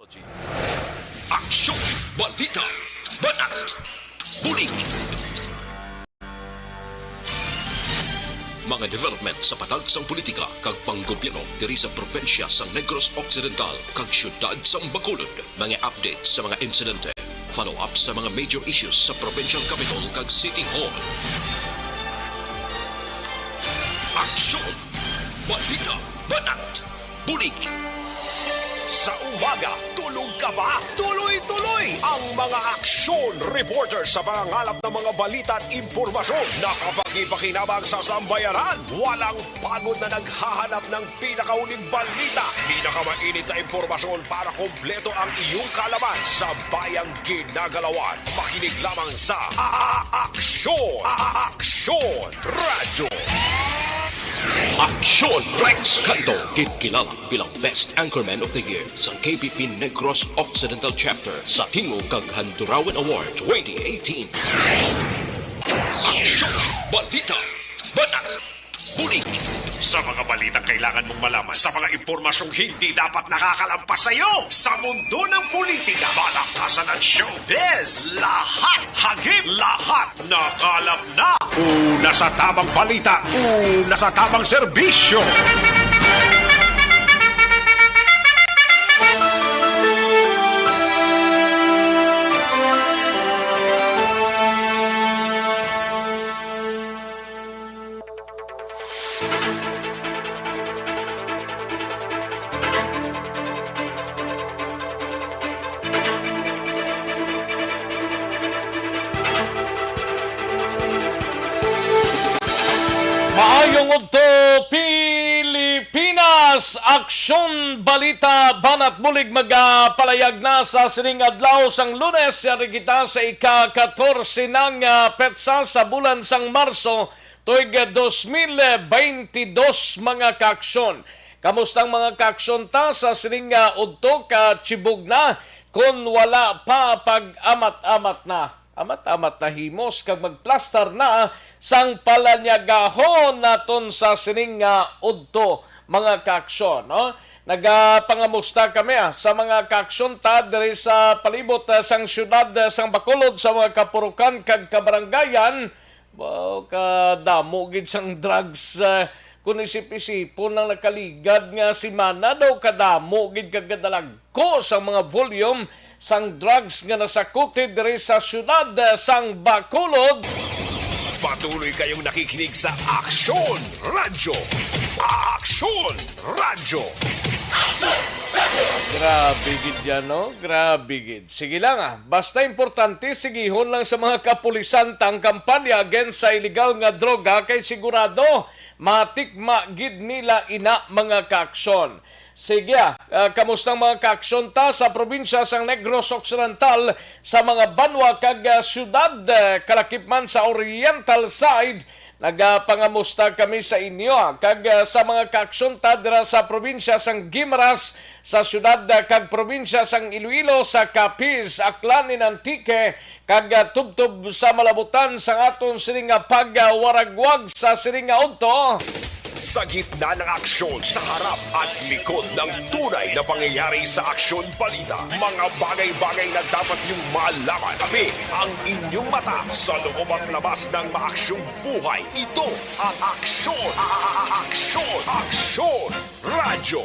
Aksyon, balita, banat, huling. Mga development sa patagsang politika kag panggobyerno diri sa probinsya sa Negros Occidental kag syudad sa Bacolod. Mga update sa mga insidente, follow up sa mga major issues sa provincial capital kag City Hall. Aksyon, balita, banat, huling. Sa umaga, tulog ka ba? Tuloy-tuloy ang mga aksyon reporter sa pangangalap ng mga balita at impormasyon na kapaki-pakinabang sa sambayanan. Walang pagod na naghahanap ng pinakauling balita. Pinakamainit na impormasyon para kompleto ang iyong kalaman sa bayang ginagalawan. Makinig lamang sa Aksyon! Aksyon Radyo! Aksyon Rex Canto, kilala bilang Best Anchorman of the Year sa KBP Negros Occidental Chapter sa Tingog kag Handurawan Award 2018. Aksyon, balita, banat, huling. Sa mga balitang kailangan mong malaman, sa mga impormasyong hindi dapat nakakalampas sa iyo, sa mundo ng politika, palakasan at showbiz, lahat, hagip, lahat, nakalap na. Una sa tamang balita, una sa tamang serbisyo. Maayong udto Pilipinas, aksyon balita banat bulig magapalayag na sa sining adlaw sang Lunes yari kita sa ika-14 ng petsa sa bulan sang Marso tuig 2022 mga kaaksyon. Kamustang mga kaaksyon ta sa sining udto ka Chibug na kung wala pa pag-amat-amat na. Amat-amat na himos kag magplastar na sang palanyagahon naton sa sining udto mga kaaksyon, no? Nagapangamusta kami sa mga kaaksyon ta diri sa palibot sang syudad sang Bacolod sa mga kapurukan kag kabarangayan. Wow, kadamo gid sang drugs kung isip-isipon nang nakaligad nga si Mana daw kadamo gid kagadalagko sa mga volume sang drugs nga nasakuti diri sa syudad sang Bacolod. Patuloy kayong nakikinig sa Aksyon Radyo. Aksyon Radyo. Grabe gid yan, no? Grabe gid. Sige lang basta importante sigihon lang sa mga kapulisan tang kampanya against sa illegal nga droga kay sigurado matikma gid nila ina mga kaaksyon. Sige, kamustang mga kaaksyon ta sa probinsya sang Negros Occidental sa mga banwa kag syudad kalakip man sa oriental side. Nagapangamusta kami sa inyo kag sa mga kaaksyon ta dira sa probinsya sang Guimaras sa syudad kag probinsya sang Iloilo sa Capiz, Aclanin, Antique kag tubtob sa malabutan sa aton sining pagwaragwag sa sining udto. Sa gitna ng aksyon, sa harap at likod ng tunay na pangyayari sa aksyon balita, mga bagay-bagay na dapat niyong malaman. Kami ang inyong mata sa loob at labas ng maaksyong buhay. Ito ang Aksyon! Aksyon! Aksyon! Radyo!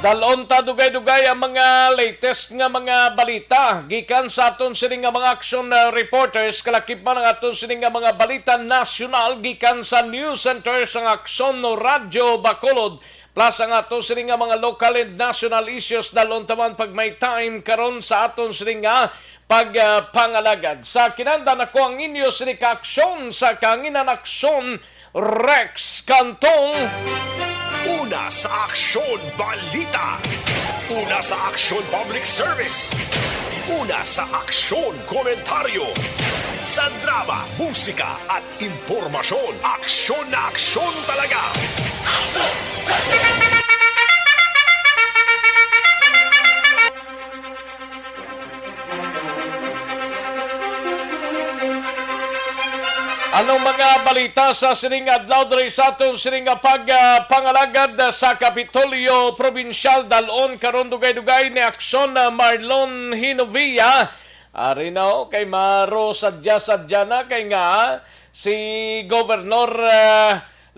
Dalon ta dugay-dugay ang mga latest nga mga balita gikan sa aton sining nga mga action reporters kalakip man ang aton sining nga mga balita nasyonal gikan sa news center sang Aksyon Radyo Bacolod plus ang aton sining nga mga local and national issues dalon taman pag may time karon sa aton sining nga pagpangalagad. Sa kinahanglan ako ang inyo sining kaaksyon sa kanginan aksyon Rex Cantong. Una sa Aksyon Balita. Una sa Aksyon Public Service. Una sa Aksyon Komentaryo. Sa drama, musika at impormasyon. Aksyon na aksyon talaga. Anong mga balita sa sining adlaw diri sa atong sining pangalagad sa Kapitolyo Provincial dalon karon dugay-dugay ni Aksyon Marlon Hinovia. Ari na kay maro sadya na kay nga si Governor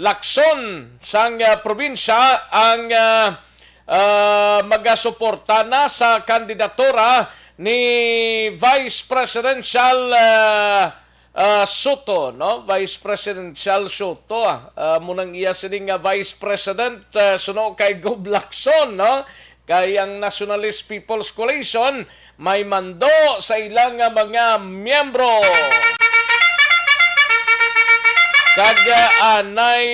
Lacson sang probinsya ang magasuporta na sa kandidatura ni Vice Presidential Soto, no? Vice Presidential Soto. Munang iya sining Vice President suno kay Gob Lacson, no? Kay ang Nationalist People's Coalition may mando sa ilang mga miyembro. Anay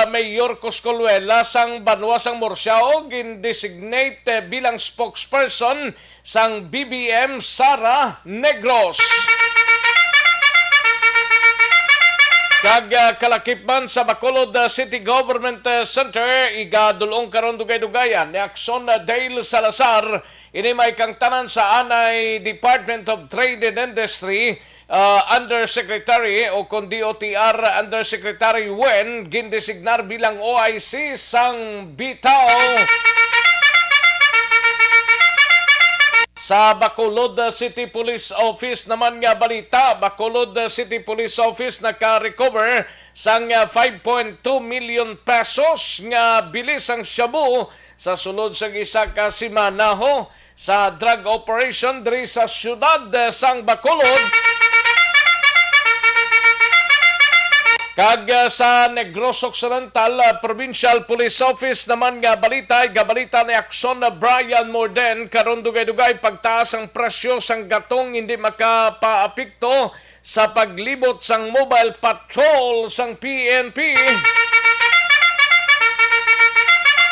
Mayor Coscoluela sang Banwa sang Morsiao gin-designate bilang spokesperson sang BBM Sara Negros. Kalakipman sa Bacolod City Government Center igadulong karon dugay-dugayan ni Aksyon Dale Salazar ini may kang tanan sa anay Department of Trade and Industry Undersecretary o kung DOTR Undersecretary Wen gindesignar bilang OIC sang bitaw sa Bacolod City Police Office naman nga balita. Bacolod City Police Office naka-recover sang 5.2 million pesos nga bilis ang shabu sa sulod sa isa ka simana sa drug operation diri sa syudad sang Bacolod. Kag sa Negros Occidental Provincial Police Office naman nga balita ni Aksyon Brian Morden karon dugay-dugay pagtaas ang presyo sang gatong hindi makapaapekto sa paglibot sang mobile patrol sang PNP.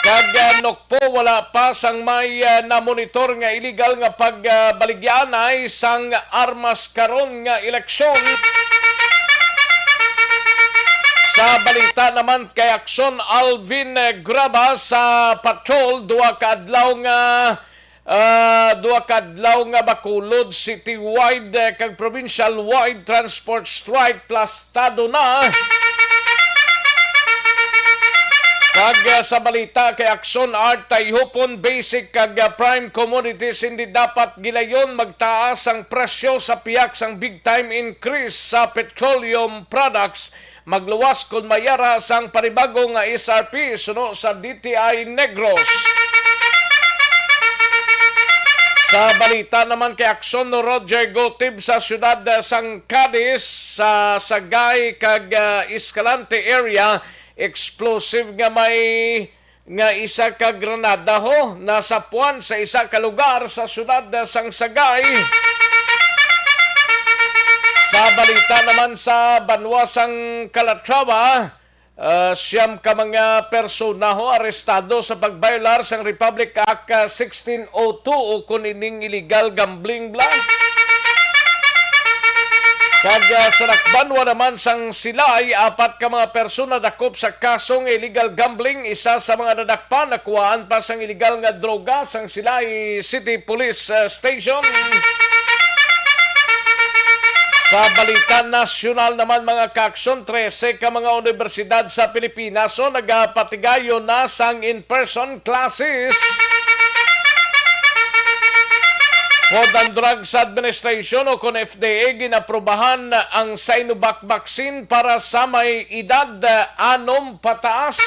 Kag nokpo wala pa sang may na-monitor nga illegal nga pagbaligyanay sang armas karon nga eleksyon. Sa balita naman kay Aksyon Alvin Graba sa patrol duwa ka adlaw nga Bacolod city-wide kag provincial-wide transport strike plastado na. Kag sa balita kay Aksyon Art Tayhupon basic kag prime commodities hindi dapat gilayon magtaas ang presyo sa piyak sang big time increase sa petroleum products. Magluwas kung mayara sang panibago nga SRP suno sa DTI Negros. Sa balita naman kay Aksyon Roger Gotib sa siyudad sang Cadiz sa Sagay kag Escalante area explosive nga may nga isa ka granada nasa puwan sa isa ka lugar sa siyudad sang Sagay. Sa balita naman sa Banwa sang Calatrava, siyam ka mga persona arestado sa pagbaylar sang Republic Act 1602 o kunining illegal gambling bla. Kag sa Banwa naman sang Silay, apat ka mga persona dakop sa kasong illegal gambling. Isa sa mga nadakpan nakuhaan pa sang illegal nga droga sang Silay City Police Station. Sa balita nasyonal naman mga kaaksyon, 13 ka mga universidad sa Pilipinas nagapatigayo na sang in-person classes. Food and Drugs Administration o kon FDA ginaprobahan ang Sinovac vaccine para sa may edad 6 pataas.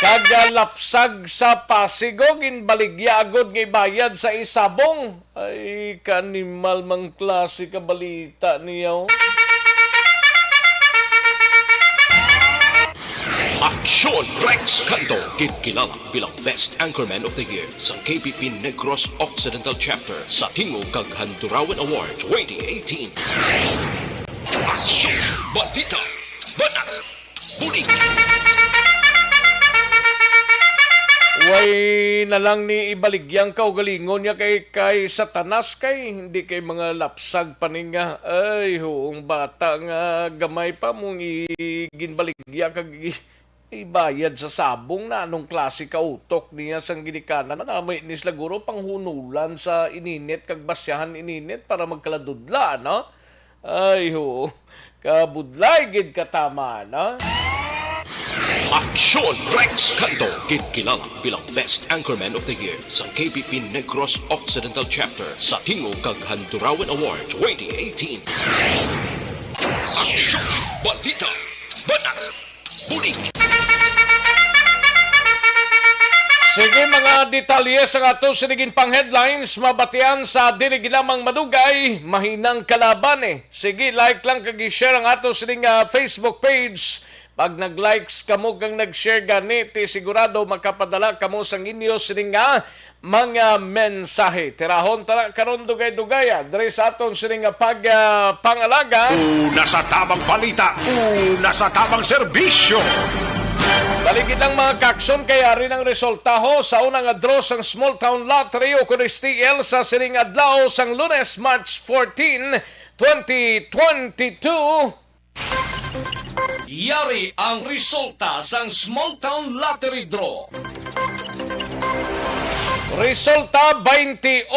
Kagalapsag sa Pasigo, ginbaligya agod ng bayad sa isabong. Ay, kanimal mang klase ka balita niyaw. Aksyon Rex Canto, kinilala bilang Best Anchorman of the Year sa KPP Negros Occidental Chapter sa Tingog kag Handurawan Award 2018. Aksyon Balita Banat Bulig. Way na lang ni ibaligyang kaugalingon niya kay Satanas kay hindi kay mga lapsag paninga. Ay, huong bata nga gamay pa mong iginbaligya kag ibayad sa sabong na anong klase ka utok niya sang ginikanan na may nislaguro panghunulan sa ininit kag basyahan ininit para magkaladudla, no? Ay ho, kabudlay gid katama, no? Aksyon Rex Canto, kinilala bilang Best Anchorman of the Year sa KBP Negros Occidental Chapter sa Tingog kag Handurawan Award 2018. Aksyon, balita, banat, bulig. Sige mga detalye sa ato sinigin pang headlines, mabatian sa dili ginamang madugay, mahinang kalaban eh. Sige, like lang kag i-share ang ato sining Facebook page. Pag nag-likes kamo kang nag-share ganiti, sigurado makapadala kamo sang inyo sining mga mensahe. Tirahon tara karon dugay-dugaya diri sa aton sining pangalaga. Una sa tamang balita, una sa tamang serbisyo. Baligid lang mga kakson kaya rin ang resultaho sa unang draw sang Small Town Lottery o STL sa sining adlaw sang Lunes, March 14, 2022. Yari ang resulta sang Small Town Lottery Draw. Resulta 28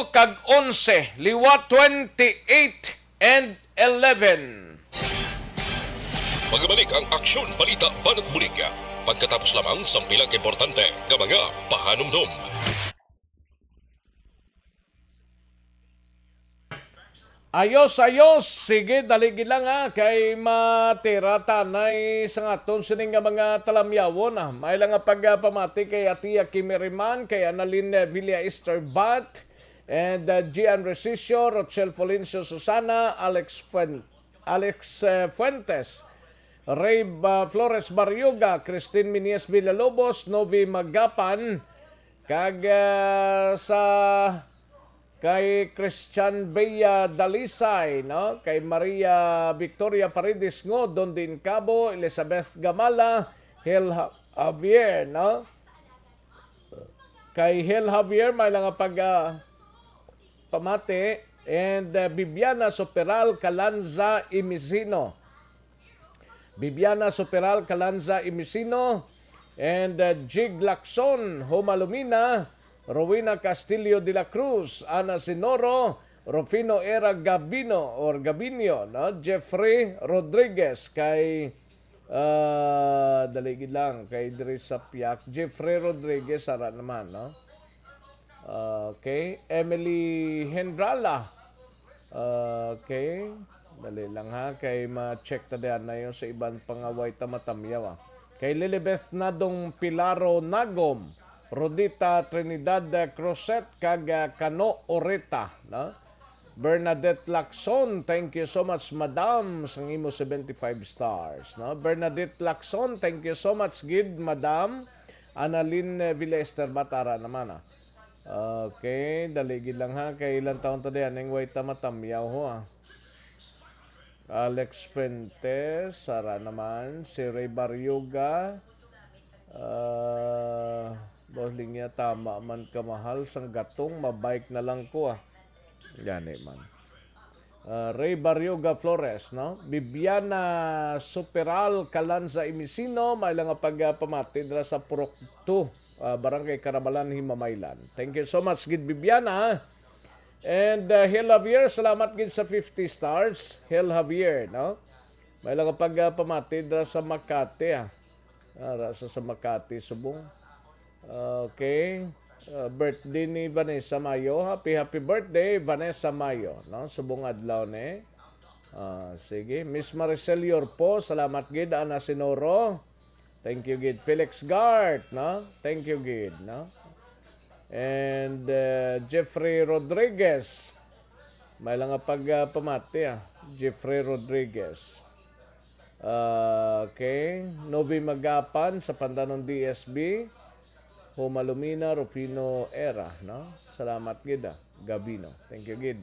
kag 11, liwat 28 and 11. Magbalik ang aksyon, balita, banat bulig. Pagkatapos lamang sa pilang importante nga mga pahanumdum. Ayos, sige, daligi lang kay matira tanay sa aton sining nga mga talamyawon May lang nga pagpamati kay Atia Kimiriman, kay Annalyn Villa Esterbat, and Gian Resisio, Rochelle Folincio Susana, Alex Fuentes, Ray Flores Barriuga, Christine Minies Villalobos, Novi Magapan, kag sa kay Christian Bea Dalisay, no? Kay Maria Victoria Paredes Ngo, Don Din Cabo, Elizabeth Gamala, Hel Javier, no? Kay Hel Javier may lang pag pamati, and Bibiana Soperal Calanza Imisino. Bibiana Soperal Calanza Imisino, and Jig Lacson Homalumina, Rowena Castillo de la Cruz, Ana Sinoro, Rufino Era Gabinio, no? Jeffrey Rodriguez, kay daligid lang kay diri sa Piak, Jeffrey Rodriguez ara naman, no? Okay, Emily Hendrala. Okay, dali lang kay ma-check ta diyan na yun sa ibang pangaway tamatamyaw. Kay Lilibeth Nadong Pilaro Nagom, Rodita Trinidad Crosset, kag Cano Oreta, no? Bernadette Lacson, thank you so much madam, sang imo 75 stars, no? Bernadette Lacson, thank you so much gid madam. Annalyn Villester Batara naman Okay, daligid lang kay ilang taon ta diyan ning way tamatamyaw ho Alex Fuentes, Sara naman, si Ray Barriuga, Bosling niya, tama man kamahal sang gatong, mabike na lang ko Yan man. Ray Barriuga Flores, no? Bibiana Superal Calanza Imisino, may lang pagpamati dira sa Purok 2, Barangay Karamalan, Himamaylan. Thank you so much, gid Bibiana. And Hel Javier, salamat gid sa 50 stars. Hel Javier, no? May lang pagpamati dira sa Makati, sa Makati, Subong. Okay. Birthday ni Vanessa Mayo. Happy birthday, Vanessa Mayo. No? Subong adlaw ni. Sige. Miss Maricel Yorpo, salamat gid. Ana Sinoro. Thank you gid. Felix Gart, no? Thank you gid, no? And Jeffrey Rodriguez. May lang pagpamati Jeffrey Rodriguez. Okay. Novi Magapan sa Pandanon DSB. Homalumina, Rufino Era, no? Salamat gid Gabino. Thank you gid.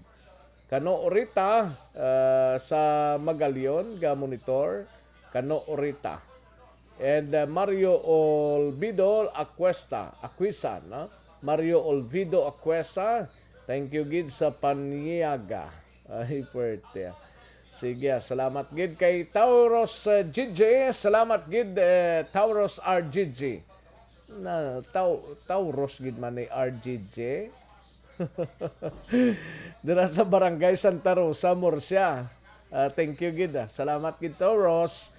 Kano Orita sa Magalion ga monitor. Kano Orita. And Mario Olvido Aquisa, no? Mario Olvido Aquesa, thank you gid sa Paniaga. Ay, pwerte. Sige, salamat gid kay Tauros GG. Salamat gid Tauros RGG. Tauros gid man ni RGG. Dira sa Barangay Santa Rosa, Murcia. Thank you gid. Salamat gid Tauros.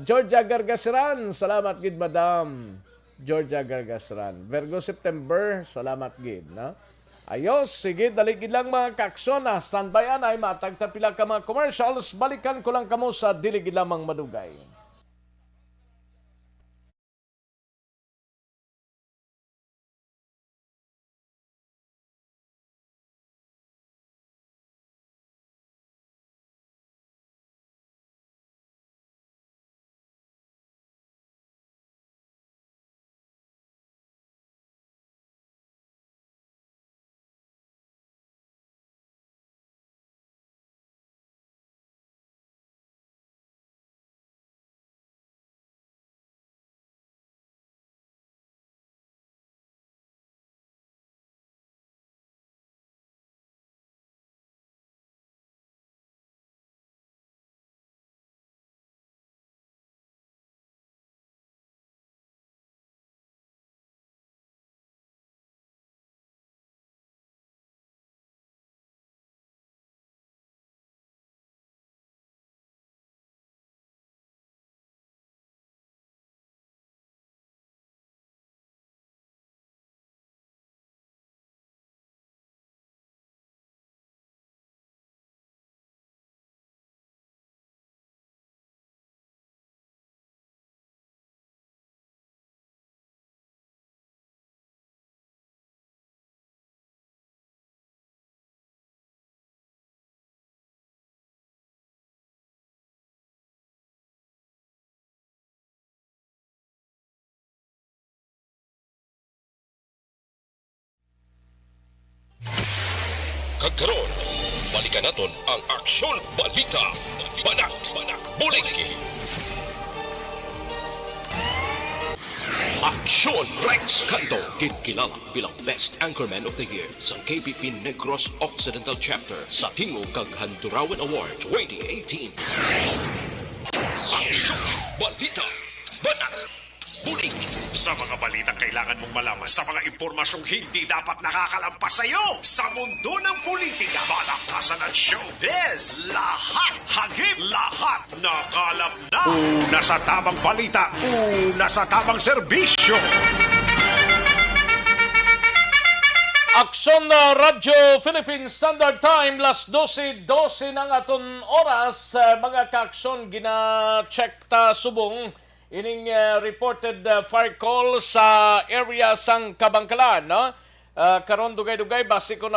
Georgia Gargasran, salamat gid Madam. Georgia Gargasran. Virgo September, salamat gid, no? Ayos, sige, daligid lang mga kaksyon na. Standby anay, matagtapila ka mga commercials. Balikan ko lang kamo sa diligid lamang madugay. Kagkaroon, balikan naton ang Aksyon Balita. Banat, bulig. Aksyon Rex Canto, kilala bilang Best Anchorman of the Year sa KBP Negros Occidental Chapter sa Tingog kag Handurawan Award 2018. Aksyon Balita. Banat, bulig. Sa mga balitang kailangan mong malaman, sa mga impormasyong hindi dapat nakakalampas sa iyo, sa mundo ng politika, balakasan at showbiz, lahat, hagip, lahat, nakalap na. Una sa tamang balita, una sa tamang serbisyo. Aksyon na Radyo Philippine Standard Time, las 12:12 ng aton oras. Mga kaaksyon, gina-check ta subong ining reported fire call sa area sang Kabangkalan, no? Karon dugay-dugay base ko na